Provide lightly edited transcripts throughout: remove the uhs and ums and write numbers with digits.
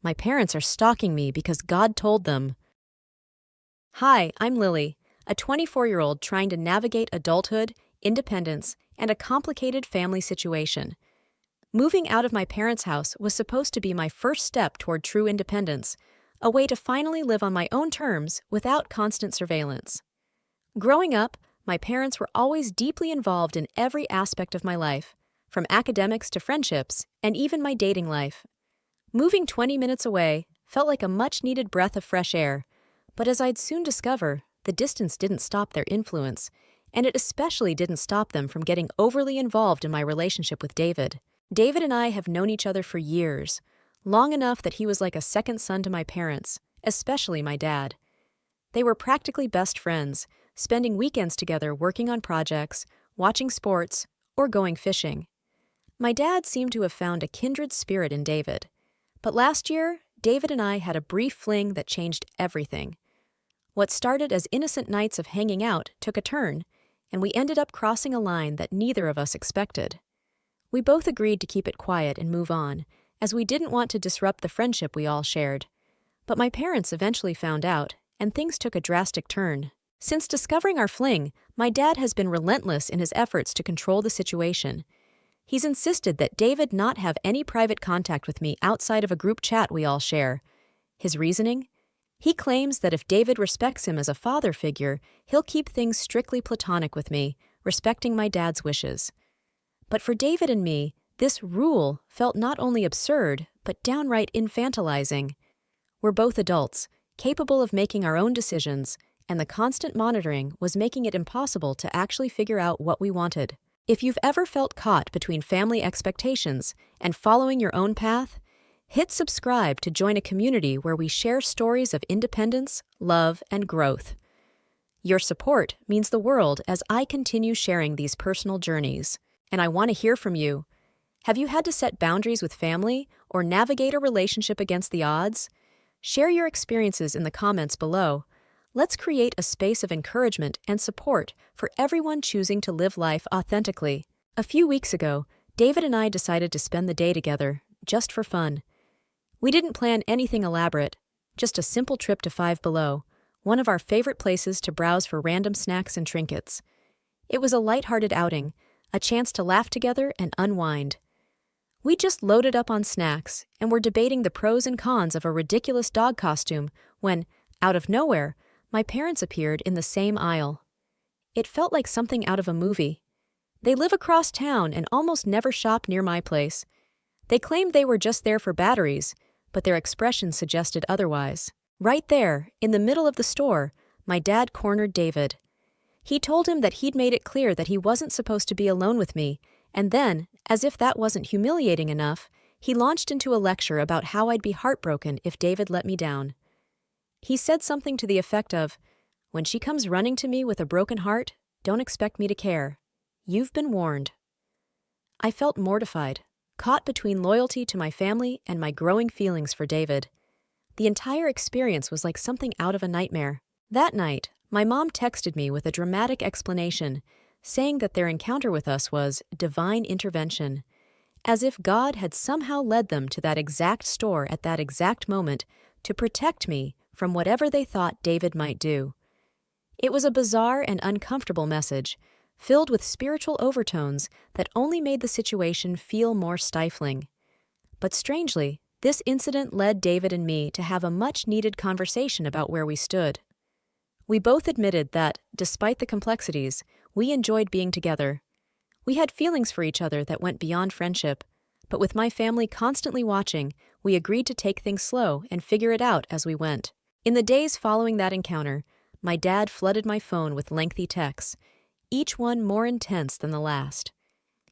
My parents are stalking me because God told them. Hi, I'm Lily, a 24-year-old trying to navigate adulthood, independence, and a complicated family situation. Moving out of my parents' house was supposed to be my first step toward true independence, a way to finally live on my own terms without constant surveillance. Growing up, my parents were always deeply involved in every aspect of my life, from academics to friendships, and even my dating life. Moving 20 minutes away felt like a much-needed breath of fresh air, but as I'd soon discover, the distance didn't stop their influence, and it especially didn't stop them from getting overly involved in my relationship with David. David and I have known each other for years, long enough that he was like a second son to my parents, especially my dad. They were practically best friends, spending weekends together working on projects, watching sports, or going fishing. My dad seemed to have found a kindred spirit in David. But last year, David and I had a brief fling that changed everything. What started as innocent nights of hanging out took a turn, and we ended up crossing a line that neither of us expected. We both agreed to keep it quiet and move on, as we didn't want to disrupt the friendship we all shared. But my parents eventually found out, and things took a drastic turn. Since discovering our fling, my dad has been relentless in his efforts to control the situation. He's insisted that David not have any private contact with me outside of a group chat we all share. His reasoning? He claims that if David respects him as a father figure, he'll keep things strictly platonic with me, respecting my dad's wishes. But for David and me, this rule felt not only absurd, but downright infantilizing. We're both adults, capable of making our own decisions, and the constant monitoring was making it impossible to actually figure out what we wanted. If you've ever felt caught between family expectations and following your own path, hit subscribe to join a community where we share stories of independence, love, and growth. Your support means the world as I continue sharing these personal journeys. And I want to hear from you. Have you had to set boundaries with family or navigate a relationship against the odds? Share your experiences in the comments below. Let's create a space of encouragement and support for everyone choosing to live life authentically. A few weeks ago, David and I decided to spend the day together, just for fun. We didn't plan anything elaborate, just a simple trip to Five Below, one of our favorite places to browse for random snacks and trinkets. It was a lighthearted outing, a chance to laugh together and unwind. We just loaded up on snacks and were debating the pros and cons of a ridiculous dog costume when, out of nowhere, my parents appeared in the same aisle. It felt like something out of a movie. They live across town and almost never shop near my place. They claimed they were just there for batteries, but their expressions suggested otherwise. Right there, in the middle of the store, my dad cornered David. He told him that he'd made it clear that he wasn't supposed to be alone with me, and then, as if that wasn't humiliating enough, he launched into a lecture about how I'd be heartbroken if David let me down. He said something to the effect of, "When she comes running to me with a broken heart, don't expect me to care. You've been warned." I felt mortified, caught between loyalty to my family and my growing feelings for David. The entire experience was like something out of a nightmare. That night, my mom texted me with a dramatic explanation, saying that their encounter with us was divine intervention, as if God had somehow led them to that exact store at that exact moment to protect me from whatever they thought David might do. It was a bizarre and uncomfortable message, filled with spiritual overtones that only made the situation feel more stifling. But strangely, this incident led David and me to have a much-needed conversation about where we stood. We both admitted that, despite the complexities, we enjoyed being together. We had feelings for each other that went beyond friendship, but with my family constantly watching, we agreed to take things slow and figure it out as we went. In the days following that encounter, my dad flooded my phone with lengthy texts, each one more intense than the last.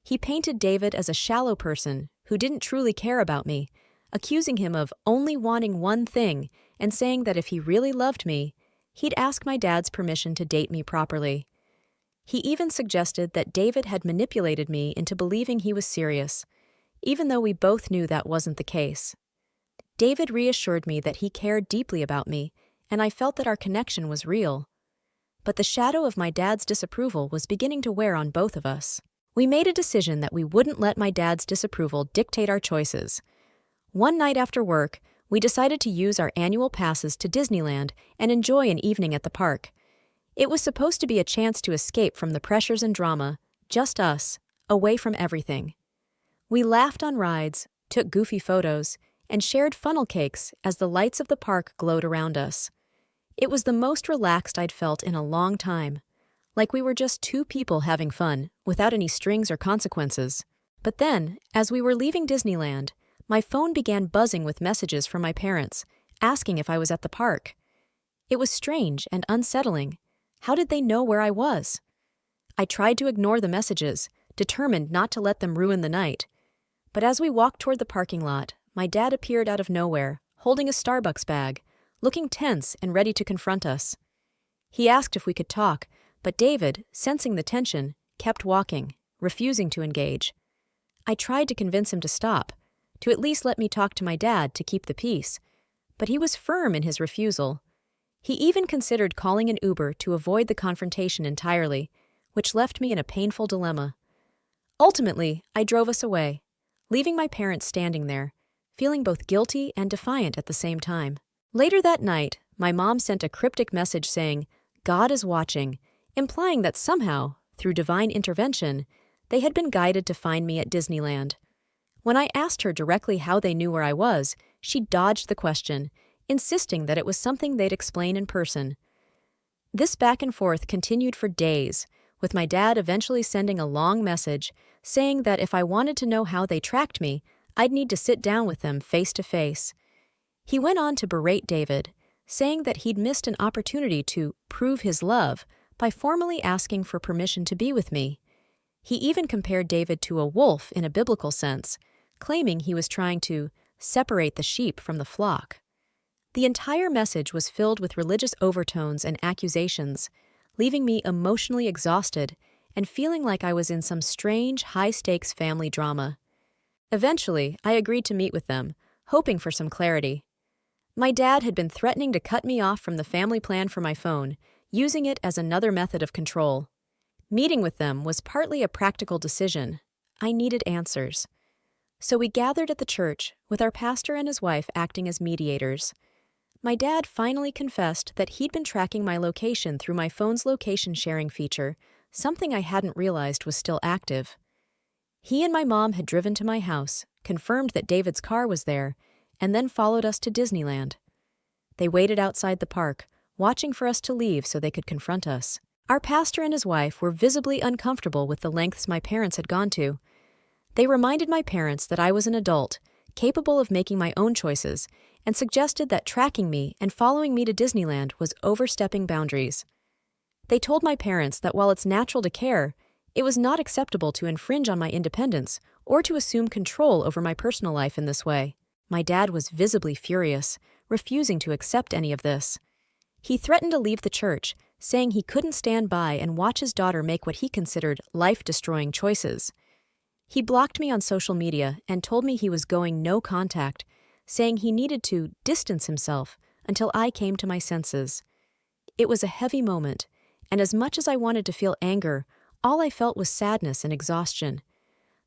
He painted David as a shallow person who didn't truly care about me, accusing him of only wanting one thing and saying that if he really loved me, he'd ask my dad's permission to date me properly. He even suggested that David had manipulated me into believing he was serious, even though we both knew that wasn't the case. David reassured me that he cared deeply about me, and I felt that our connection was real. But the shadow of my dad's disapproval was beginning to wear on both of us. We made a decision that we wouldn't let my dad's disapproval dictate our choices. One night after work, We decided to use our annual passes to Disneyland and enjoy an evening at the park. It was supposed to be a chance to escape from the pressures and drama, just us, away from everything. We laughed on rides, took goofy photos, and shared funnel cakes as the lights of the park glowed around us. It was the most relaxed I'd felt in a long time, like we were just two people having fun, without any strings or consequences. But then, as we were leaving Disneyland, my phone began buzzing with messages from my parents, asking if I was at the park. It was strange and unsettling. How did they know where I was? I tried to ignore the messages, determined not to let them ruin the night. But as we walked toward the parking lot, my dad appeared out of nowhere, holding a Starbucks bag, looking tense and ready to confront us. He asked if we could talk, but David, sensing the tension, kept walking, refusing to engage. I tried to convince him to stop, to at least let me talk to my dad to keep the peace, but he was firm in his refusal. He even considered calling an Uber to avoid the confrontation entirely, which left me in a painful dilemma. Ultimately, I drove us away, leaving my parents standing there, feeling both guilty and defiant at the same time. Later that night, my mom sent a cryptic message saying, "God is watching," implying that somehow, through divine intervention, they had been guided to find me at Disneyland. When I asked her directly how they knew where I was, she dodged the question, insisting that it was something they'd explain in person. This back and forth continued for days, with my dad eventually sending a long message saying that if I wanted to know how they tracked me, I'd need to sit down with them face to face. He went on to berate David, saying that he'd missed an opportunity to prove his love by formally asking for permission to be with me. He even compared David to a wolf in a biblical sense, claiming he was trying to separate the sheep from the flock. The entire message was filled with religious overtones and accusations, leaving me emotionally exhausted and feeling like I was in some strange, high-stakes family drama. Eventually, I agreed to meet with them, hoping for some clarity. My dad had been threatening to cut me off from the family plan for my phone, using it as another method of control. Meeting with them was partly a practical decision. I needed answers. So we gathered at the church, with our pastor and his wife acting as mediators. My dad finally confessed that he'd been tracking my location through my phone's location sharing feature, something I hadn't realized was still active. He and my mom had driven to my house, confirmed that David's car was there, and then followed us to Disneyland. They waited outside the park, watching for us to leave so they could confront us. Our pastor and his wife were visibly uncomfortable with the lengths my parents had gone to. They reminded my parents that I was an adult, capable of making my own choices, and suggested that tracking me and following me to Disneyland was overstepping boundaries. They told my parents that while it's natural to care, it was not acceptable to infringe on my independence or to assume control over my personal life in this way. My dad was visibly furious, refusing to accept any of this. He threatened to leave the church, saying he couldn't stand by and watch his daughter make what he considered life-destroying choices. He blocked me on social media and told me he was going no contact, saying he needed to distance himself until I came to my senses. It was a heavy moment, and as much as I wanted to feel anger, all I felt was sadness and exhaustion.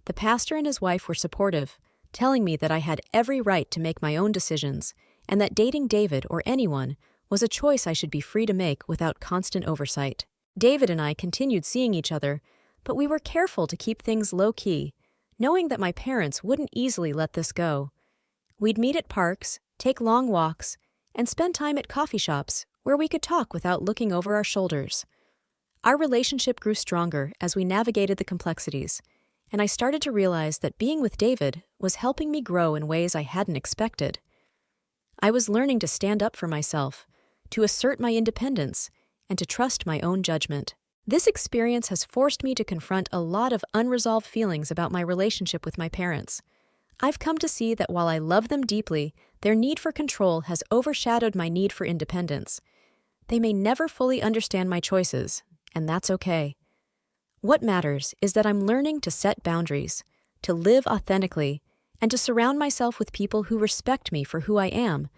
The pastor and his wife were supportive, telling me that I had every right to make my own decisions, and that dating David or anyone was a choice I should be free to make without constant oversight. David and I continued seeing each other, but we were careful to keep things low-key, knowing that my parents wouldn't easily let this go. We'd meet at parks, take long walks, and spend time at coffee shops where we could talk without looking over our shoulders. Our relationship grew stronger as we navigated the complexities, and I started to realize that being with David was helping me grow in ways I hadn't expected. I was learning to stand up for myself, to assert my independence, and to trust my own judgment. This experience has forced me to confront a lot of unresolved feelings about my relationship with my parents. I've come to see that while I love them deeply, their need for control has overshadowed my need for independence. They may never fully understand my choices, and that's okay. What matters is that I'm learning to set boundaries, to live authentically, and to surround myself with people who respect me for who I am,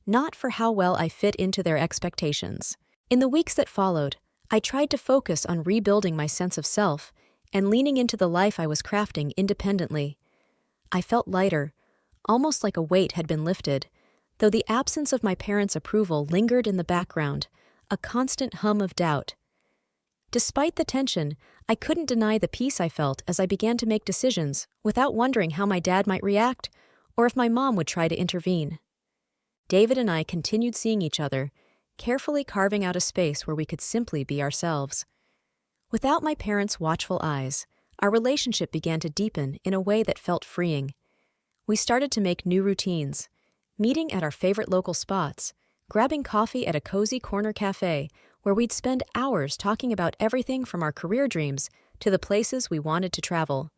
not for how well I fit into their expectations. In the weeks that followed, I tried to focus on rebuilding my sense of self and leaning into the life I was crafting independently. I felt lighter, almost like a weight had been lifted, though the absence of my parents' approval lingered in the background, a constant hum of doubt. Despite the tension, I couldn't deny the peace I felt as I began to make decisions without wondering how my dad might react or if my mom would try to intervene. David and I continued seeing each other, carefully carving out a space where we could simply be ourselves. Without my parents' watchful eyes, our relationship began to deepen in a way that felt freeing. We started to make new routines, meeting at our favorite local spots, grabbing coffee at a cozy corner cafe where we'd spend hours talking about everything from our career dreams to the places we wanted to travel.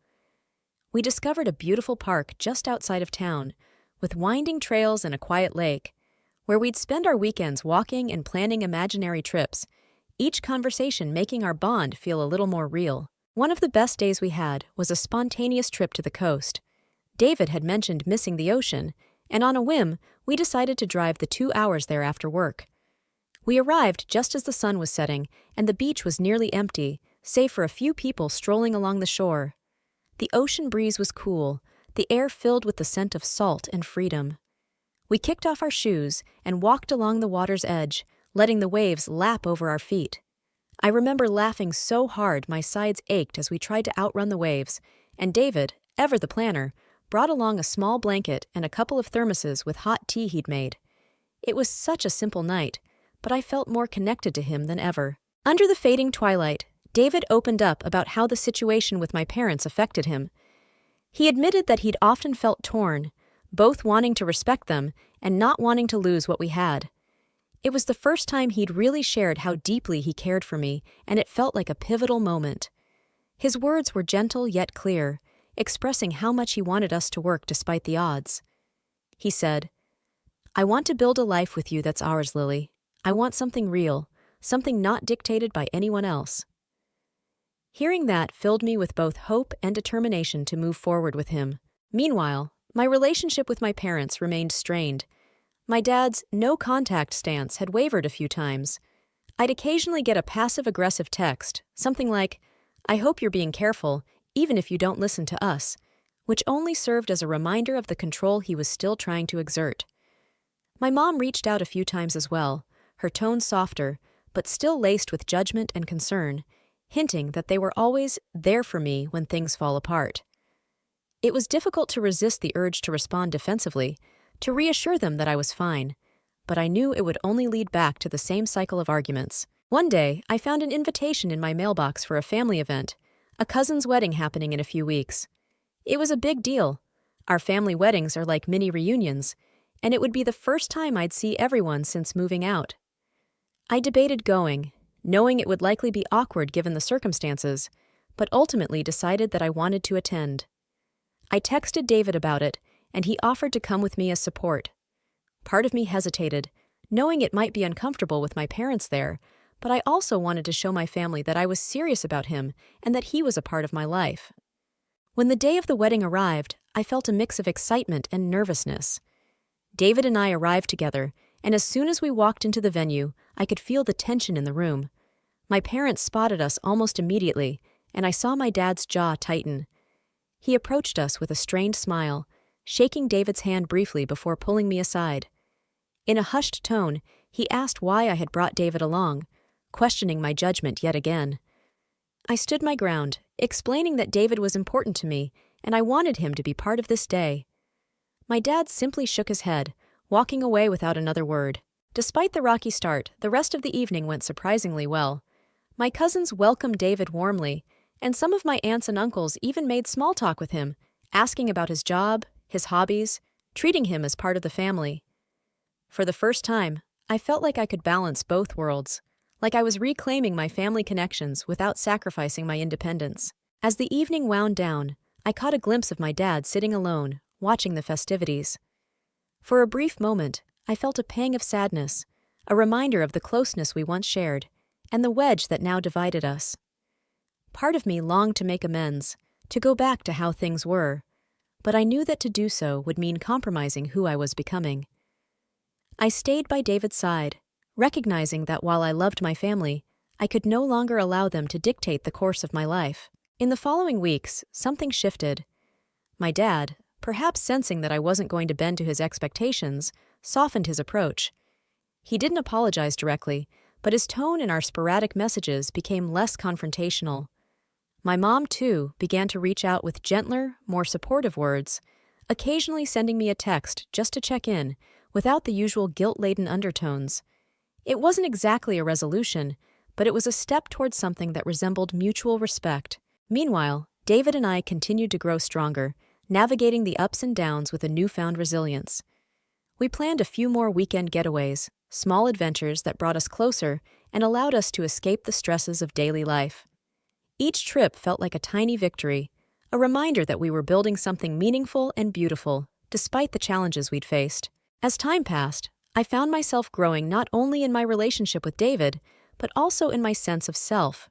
We discovered a beautiful park just outside of town, with winding trails and a quiet lake, where we'd spend our weekends walking and planning imaginary trips, each conversation making our bond feel a little more real. One of the best days we had was a spontaneous trip to the coast. David had mentioned missing the ocean, and on a whim, we decided to drive the 2 hours there after work. We arrived just as the sun was setting, and the beach was nearly empty, save for a few people strolling along the shore. The ocean breeze was cool, the air filled with the scent of salt and freedom. We kicked off our shoes and walked along the water's edge, letting the waves lap over our feet. I remember laughing so hard my sides ached as we tried to outrun the waves, and David, ever the planner, brought along a small blanket and a couple of thermoses with hot tea he'd made. It was such a simple night, but I felt more connected to him than ever. Under the fading twilight, David opened up about how the situation with my parents affected him. He admitted that he'd often felt torn, both wanting to respect them and not wanting to lose what we had. It was the first time he'd really shared how deeply he cared for me, and it felt like a pivotal moment. His words were gentle yet clear, expressing how much he wanted us to work despite the odds. He said, "I want to build a life with you that's ours, Lily. I want something real, something not dictated by anyone else." Hearing that filled me with both hope and determination to move forward with him. Meanwhile, my relationship with my parents remained strained. My dad's no-contact stance had wavered a few times. I'd occasionally get a passive-aggressive text, something like, "I hope you're being careful, even if you don't listen to us," which only served as a reminder of the control he was still trying to exert. My mom reached out a few times as well, her tone softer, but still laced with judgment and concern, hinting that they were always there for me when things fall apart. It was difficult to resist the urge to respond defensively, to reassure them that I was fine, but I knew it would only lead back to the same cycle of arguments. One day, I found an invitation in my mailbox for a family event, a cousin's wedding happening in a few weeks. It was a big deal. Our family weddings are like mini reunions, and it would be the first time I'd see everyone since moving out. I debated going, knowing it would likely be awkward given the circumstances, but ultimately decided that I wanted to attend. I texted David about it, and he offered to come with me as support. Part of me hesitated, knowing it might be uncomfortable with my parents there, but I also wanted to show my family that I was serious about him and that he was a part of my life. When the day of the wedding arrived, I felt a mix of excitement and nervousness. David and I arrived together, and as soon as we walked into the venue, I could feel the tension in the room. My parents spotted us almost immediately, and I saw my dad's jaw tighten. He approached us with a strained smile, shaking David's hand briefly before pulling me aside. In a hushed tone, he asked why I had brought David along, questioning my judgment yet again. I stood my ground, explaining that David was important to me, and I wanted him to be part of this day. My dad simply shook his head, walking away without another word. Despite the rocky start, the rest of the evening went surprisingly well. My cousins welcomed David warmly, and some of my aunts and uncles even made small talk with him, asking about his job, his hobbies, treating him as part of the family. For the first time, I felt like I could balance both worlds, like I was reclaiming my family connections without sacrificing my independence. As the evening wound down, I caught a glimpse of my dad sitting alone, watching the festivities. For a brief moment, I felt a pang of sadness, a reminder of the closeness we once shared, and the wedge that now divided us. Part of me longed to make amends, to go back to how things were, but I knew that to do so would mean compromising who I was becoming. I stayed by David's side, recognizing that while I loved my family, I could no longer allow them to dictate the course of my life. In the following weeks, something shifted. My dad, perhaps sensing that I wasn't going to bend to his expectations, softened his approach. He didn't apologize directly, but his tone in our sporadic messages became less confrontational. My mom, too, began to reach out with gentler, more supportive words, occasionally sending me a text just to check in, without the usual guilt-laden undertones. It wasn't exactly a resolution, but it was a step towards something that resembled mutual respect. Meanwhile, David and I continued to grow stronger, navigating the ups and downs with a newfound resilience. We planned a few more weekend getaways, small adventures that brought us closer and allowed us to escape the stresses of daily life. Each trip felt like a tiny victory, a reminder that we were building something meaningful and beautiful, despite the challenges we'd faced. As time passed, I found myself growing not only in my relationship with David, but also in my sense of self.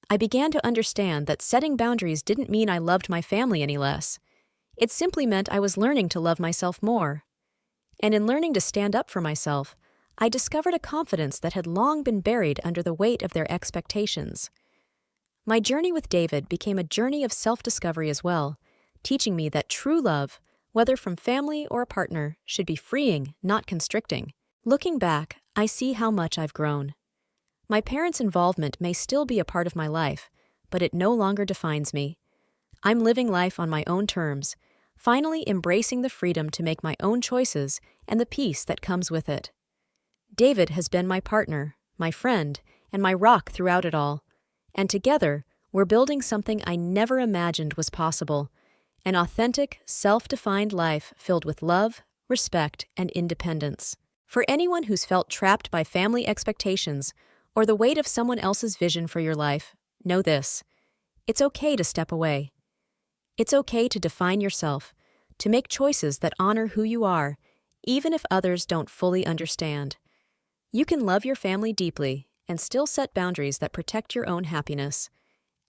I began to understand that setting boundaries didn't mean I loved my family any less. It simply meant I was learning to love myself more. And in learning to stand up for myself, I discovered a confidence that had long been buried under the weight of their expectations. My journey with David became a journey of self-discovery as well, teaching me that true love, whether from family or a partner, should be freeing, not constricting. Looking back, I see how much I've grown. My parents' involvement may still be a part of my life, but it no longer defines me. I'm living life on my own terms, finally embracing the freedom to make my own choices and the peace that comes with it. David has been my partner, my friend, and my rock throughout it all. And together, we're building something I never imagined was possible, an authentic, self-defined life filled with love, respect, and independence. For anyone who's felt trapped by family expectations or the weight of someone else's vision for your life, know this: it's okay to step away. It's okay to define yourself, to make choices that honor who you are, even if others don't fully understand. You can love your family deeply and still set boundaries that protect your own happiness.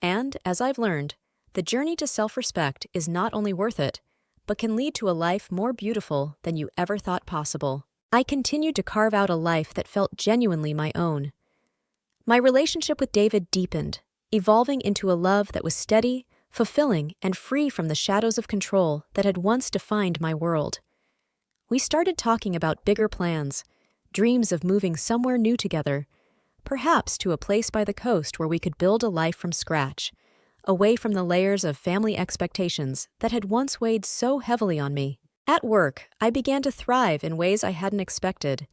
And, as I've learned, the journey to self-respect is not only worth it, but can lead to a life more beautiful than you ever thought possible. I continued to carve out a life that felt genuinely my own. My relationship with David deepened, evolving into a love that was steady, fulfilling, and free from the shadows of control that had once defined my world. We started talking about bigger plans, dreams of moving somewhere new together, perhaps to a place by the coast where we could build a life from scratch, away from the layers of family expectations that had once weighed so heavily on me. At work, I began to thrive in ways I hadn't expected.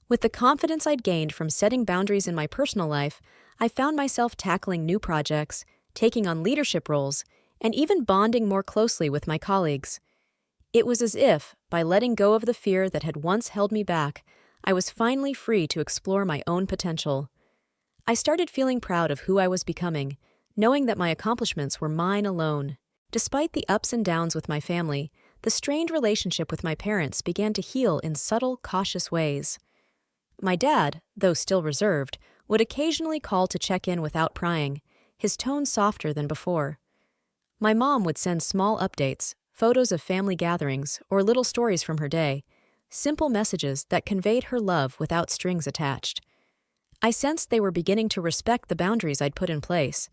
With the confidence I'd gained from setting boundaries in my personal life, I found myself tackling new projects, taking on leadership roles, and even bonding more closely with my colleagues. It was as if, by letting go of the fear that had once held me back, I was finally free to explore my own potential. I started feeling proud of who I was becoming, knowing that my accomplishments were mine alone. Despite the ups and downs with my family, the strained relationship with my parents began to heal in subtle, cautious ways. My dad, though still reserved, would occasionally call to check in without prying, his tone softer than before. My mom would send small updates, photos of family gatherings, or little stories from her day, simple messages that conveyed her love without strings attached. I sensed they were beginning to respect the boundaries I'd put in place,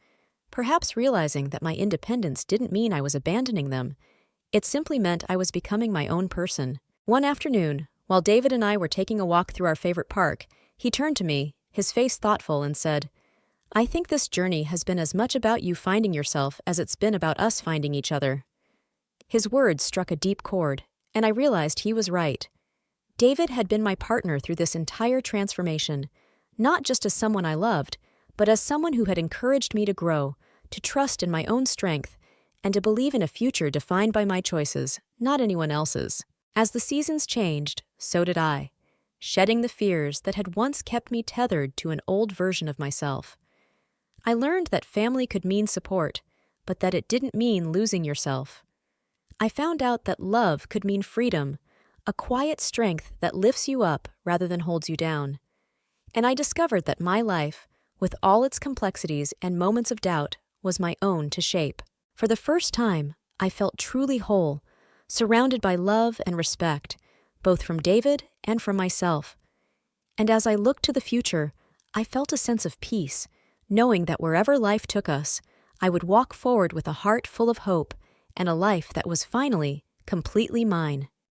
perhaps realizing that my independence didn't mean I was abandoning them. It simply meant I was becoming my own person. One afternoon, while David and I were taking a walk through our favorite park, he turned to me, his face thoughtful, and said, "I think this journey has been as much about you finding yourself as it's been about us finding each other." His words struck a deep chord, and I realized he was right. David had been my partner through this entire transformation, not just as someone I loved, but as someone who had encouraged me to grow, to trust in my own strength, and to believe in a future defined by my choices, not anyone else's. As the seasons changed, so did I, shedding the fears that had once kept me tethered to an old version of myself. I learned that family could mean support, but that it didn't mean losing yourself. I found out that love could mean freedom, a quiet strength that lifts you up rather than holds you down. And I discovered that my life, with all its complexities and moments of doubt, was my own to shape. For the first time, I felt truly whole, surrounded by love and respect, both from David and from myself. And as I looked to the future, I felt a sense of peace, knowing that wherever life took us, I would walk forward with a heart full of hope and a life that was finally completely mine.